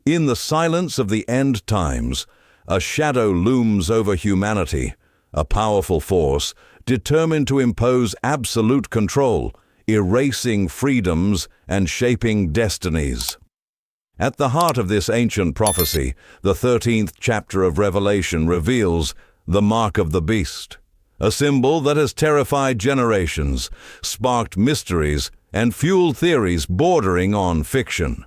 In the silence of the end times, a shadow looms over humanity, a powerful force determined to impose absolute control, erasing freedoms and shaping destinies. At the heart of this ancient prophecy, the 13th chapter of Revelation reveals the mark of the beast, a symbol that has terrified generations, sparked mysteries, and fueled theories bordering on fiction.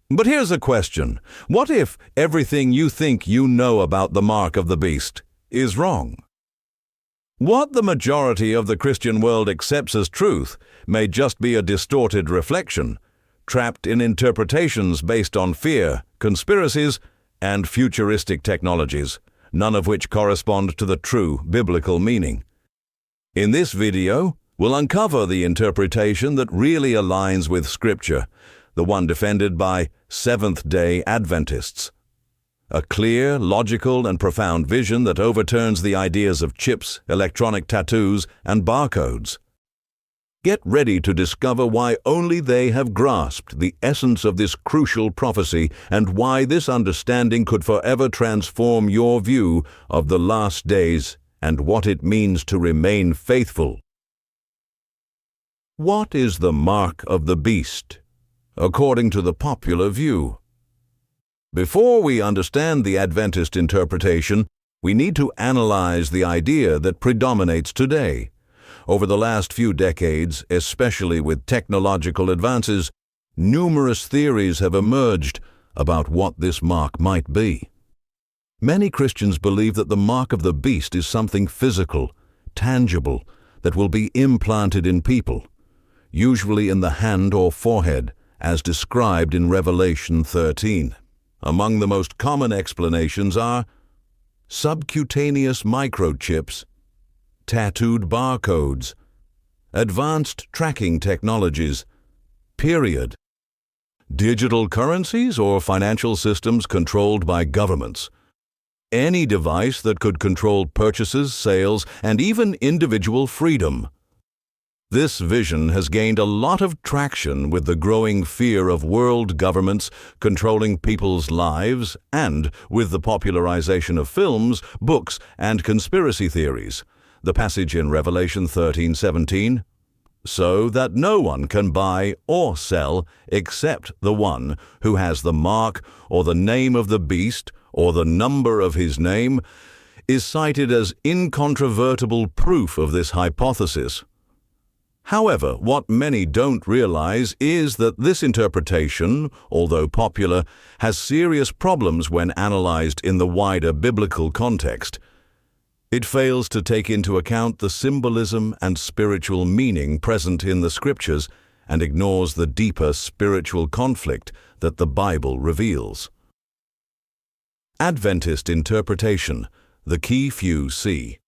But here's a question. What if everything you think you know about the mark of the beast is wrong? What the majority of the Christian world accepts as truth may just be a distorted reflection, trapped in interpretations based on fear, conspiracies, and futuristic technologies, none of which correspond to the true biblical meaning. In this video, we'll uncover the interpretation that really aligns with Scripture, the one defended by Seventh-day Adventists. A clear, logical, and profound vision that overturns the ideas of chips, electronic tattoos, and barcodes. Get ready to discover why only they have grasped the essence of this crucial prophecy and why this understanding could forever transform your view of the last days and what it means to remain faithful. What is the mark of the beast, according to the popular view? Before we understand the Adventist interpretation, we need to analyze the idea that predominates today. Over the last few decades, especially with technological advances, numerous theories have emerged about what this mark might be. Many Christians believe that the mark of the beast is something physical, tangible, that will be implanted in people, usually in the hand or forehead, as described in Revelation 13. Among the most common explanations are subcutaneous microchips, tattooed barcodes, advanced tracking technologies, digital currencies or financial systems controlled by governments, any device that could control purchases, sales, and even individual freedom. This vision has gained a lot of traction with the growing fear of world governments controlling people's lives and with the popularization of films, books, and conspiracy theories. The passage in Revelation 13:17, so that no one can buy or sell except the one who has the mark or the name of the beast or the number of his name, is cited as incontrovertible proof of this hypothesis. However, what many don't realize is that this interpretation, although popular, has serious problems when analyzed in the wider biblical context. It fails to take into account the symbolism and spiritual meaning present in the Scriptures and ignores the deeper spiritual conflict that the Bible reveals. Adventist interpretation, the key few see.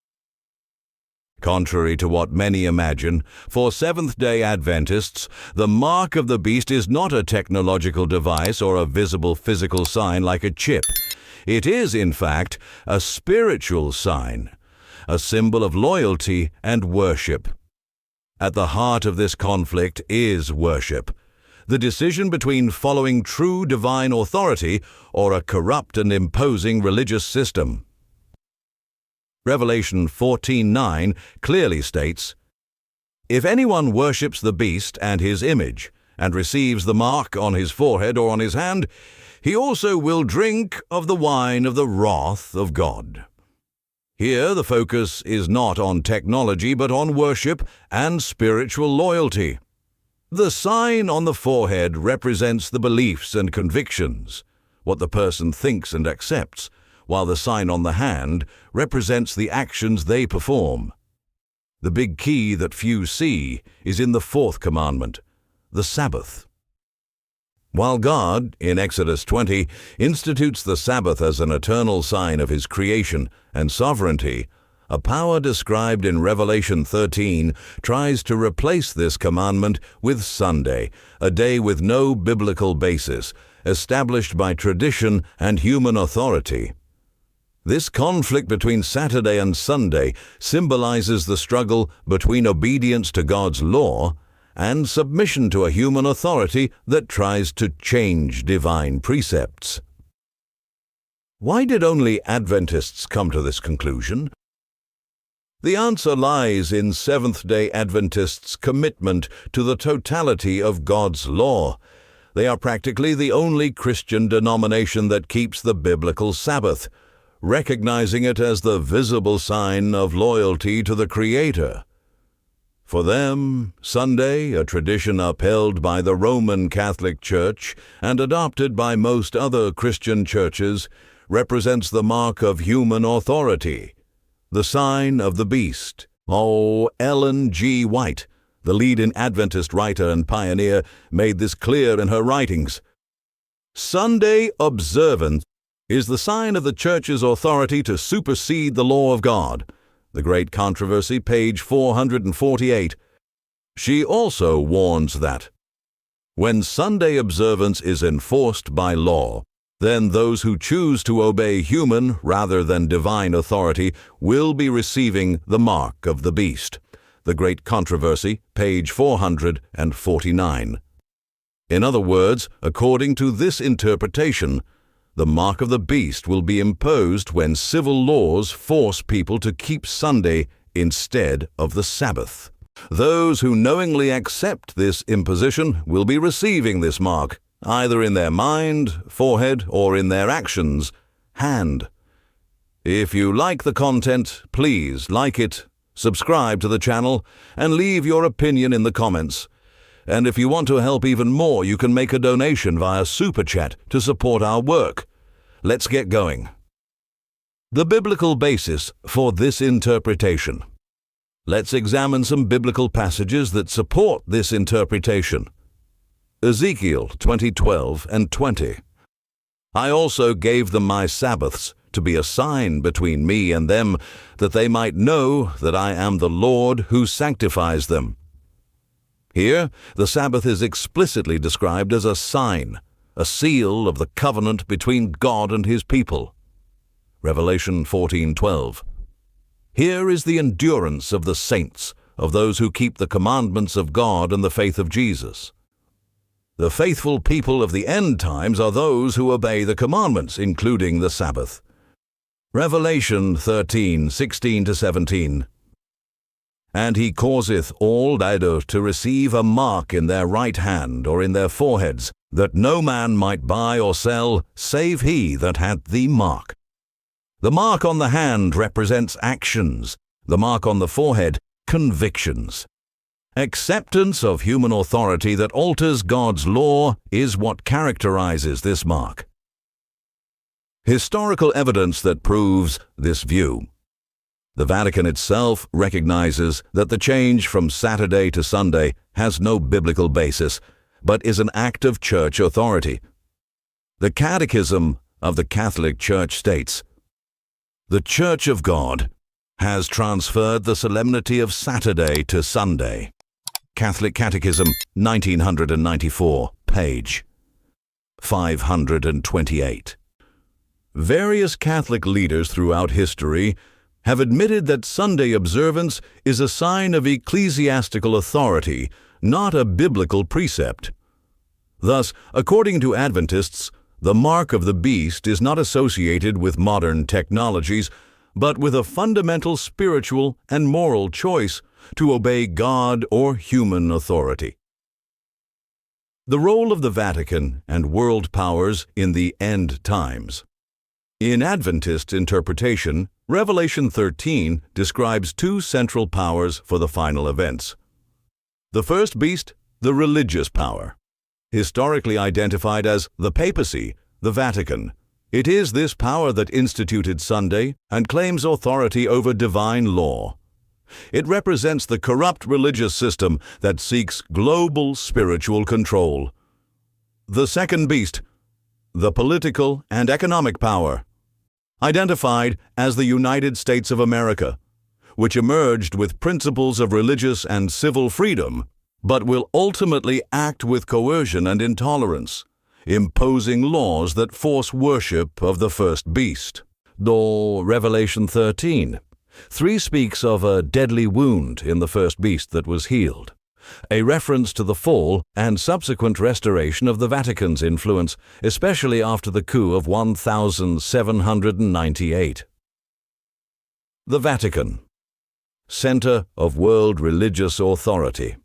Contrary to what many imagine, for Seventh-day Adventists, the mark of the beast is not a technological device or a visible physical sign like a chip. It is, in fact, a spiritual sign, a symbol of loyalty and worship. At the heart of this conflict is worship, the decision between following true divine authority or a corrupt and imposing religious system. Revelation 14:9 clearly states, "If anyone worships the beast and his image, and receives the mark on his forehead or on his hand, he also will drink of the wine of the wrath of God." Here the focus is not on technology but on worship and spiritual loyalty. The sign on the forehead represents the beliefs and convictions, what the person thinks and accepts, while the sign on the hand represents the actions they perform. The big key that few see is in the fourth commandment, the Sabbath. While God, in Exodus 20, institutes the Sabbath as an eternal sign of His creation and sovereignty, a power described in Revelation 13 tries to replace this commandment with Sunday, a day with no biblical basis, established by tradition and human authority. This conflict between Saturday and Sunday symbolizes the struggle between obedience to God's law and submission to a human authority that tries to change divine precepts. Why did only Adventists come to this conclusion? The answer lies in Seventh-day Adventists' commitment to the totality of God's law. They are practically the only Christian denomination that keeps the biblical Sabbath, recognizing it as the visible sign of loyalty to the Creator. For them, Sunday, a tradition upheld by the Roman Catholic Church and adopted by most other Christian churches, represents the mark of human authority, the sign of the beast. Ellen G. White, the leading Adventist writer and pioneer, made this clear in her writings. Sunday observance is the sign of the Church's authority to supersede the law of God. The Great Controversy, page 448. She also warns that when Sunday observance is enforced by law, then those who choose to obey human rather than divine authority will be receiving the mark of the beast. The Great Controversy, page 449. In other words, according to this interpretation, the mark of the beast will be imposed when civil laws force people to keep Sunday instead of the Sabbath. Those who knowingly accept this imposition will be receiving this mark, either in their mind, forehead, or in their actions, hand. If you like the content, please like it, subscribe to the channel, and leave your opinion in the comments. And if you want to help even more, you can make a donation via Super Chat to support our work. Let's get going. The biblical basis for this interpretation. Let's examine some biblical passages that support this interpretation. Ezekiel 20:12 and 20. I also gave them my Sabbaths to be a sign between me and them, that they might know that I am the Lord who sanctifies them. Here, the Sabbath is explicitly described as a sign, a seal of the covenant between God and His people. Revelation 14:12. Here is the endurance of the saints, of those who keep the commandments of God and the faith of Jesus. The faithful people of the end times are those who obey the commandments, including the Sabbath. Revelation 13:16-17. And he causeth all to receive a mark in their right hand or in their foreheads, that no man might buy or sell, save he that had the mark. The mark on the hand represents actions, the mark on the forehead, convictions. Acceptance of human authority that alters God's law is what characterizes this mark. Historical evidence that proves this view. The Vatican itself recognizes that the change from Saturday to Sunday has no biblical basis, but is an act of church authority. The Catechism of the Catholic Church states, "The Church of God has transferred the solemnity of Saturday to Sunday." Catholic Catechism, 1994, page 528. Various Catholic leaders throughout history have admitted that Sunday observance is a sign of ecclesiastical authority, not a biblical precept. Thus, according to Adventists, the mark of the beast is not associated with modern technologies, but with a fundamental spiritual and moral choice to obey God or human authority. The role of the Vatican and world powers in the end times. In Adventist interpretation, Revelation 13 describes two central powers for the final events. The first beast, the religious power, historically identified as the papacy, the Vatican. It is this power that instituted Sunday and claims authority over divine law. It represents the corrupt religious system that seeks global spiritual control. The second beast, the political and economic power, identified as the United States of America, which emerged with principles of religious and civil freedom, but will ultimately act with coercion and intolerance, imposing laws that force worship of the first beast. Though Revelation 13. 3 speaks of a deadly wound in the first beast that was healed. a reference to the fall and subsequent restoration of the Vatican's influence, especially after the coup of 1798. The Vatican, center of world religious authority.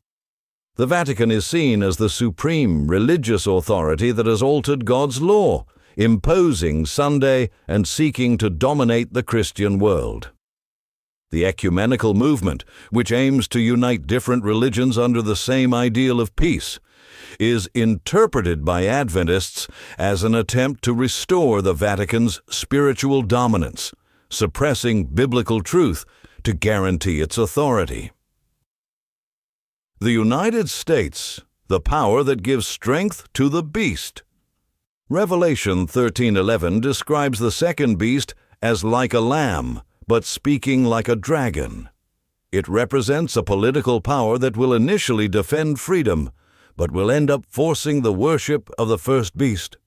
The Vatican is seen as the supreme religious authority that has altered God's law, imposing Sunday and seeking to dominate the Christian world. The ecumenical movement, which aims to unite different religions under the same ideal of peace, is interpreted by Adventists as an attempt to restore the Vatican's spiritual dominance, suppressing biblical truth to guarantee its authority. The United States, the power that gives strength to the beast. Revelation 13:11 describes the second beast as like a lamb, but speaking like a dragon. It represents a political power that will initially defend freedom, but will end up forcing the worship of the first beast.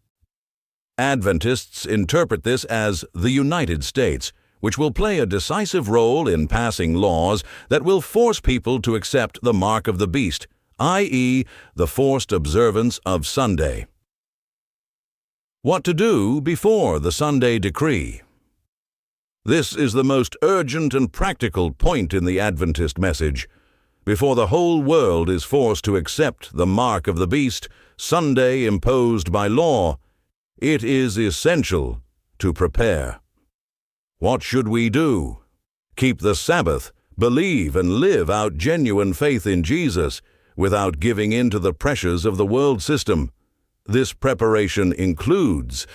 Adventists interpret this as the United States, which will play a decisive role in passing laws that will force people to accept the mark of the beast, i.e., the forced observance of Sunday. What to do before the Sunday decree? This is the most urgent and practical point in the Adventist message. Before the whole world is forced to accept the mark of the beast, Sunday imposed by law, it is essential to prepare. What should we do? Keep the Sabbath, believe and live out genuine faith in Jesus without giving in to the pressures of the world system. This preparation includes: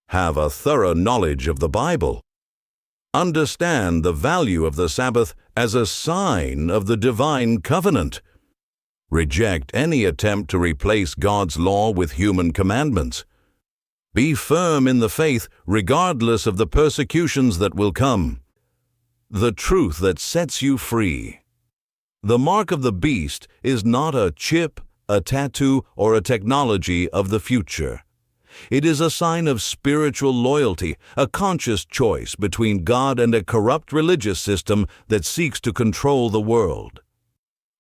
have a thorough knowledge of the Bible. Understand the value of the Sabbath as a sign of the divine covenant. Reject any attempt to replace God's law with human commandments. Be firm in the faith regardless of the persecutions that will come. The truth that sets you free. The mark of the beast is not a chip, a tattoo, or a technology of the future. It is a sign of spiritual loyalty, a conscious choice between God and a corrupt religious system that seeks to control the world.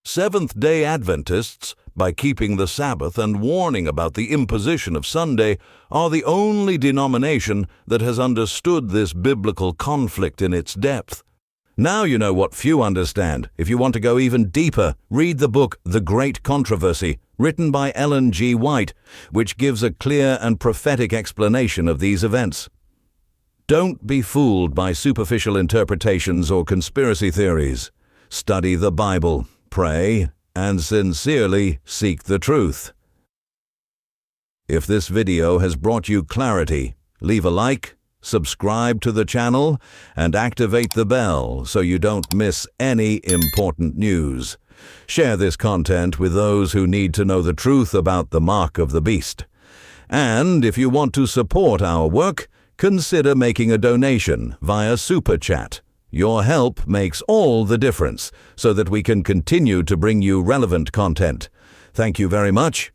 Seventh-day Adventists, by keeping the Sabbath and warning about the imposition of Sunday, are the only denomination that has understood this biblical conflict in its depth. Now you know what few understand. If you want to go even deeper, read the book The Great Controversy, written by Ellen G. White, which gives a clear and prophetic explanation of these events. Don't be fooled by superficial interpretations or conspiracy theories. Study the Bible, pray, and sincerely seek the truth. If this video has brought you clarity, leave a like, subscribe to the channel, and activate the bell so you don't miss any important news. Share this content with those who need to know the truth about the mark of the beast. And if you want to support our work, consider making a donation via Super Chat. Your help makes all the difference so that we can continue to bring you relevant content. Thank you very much,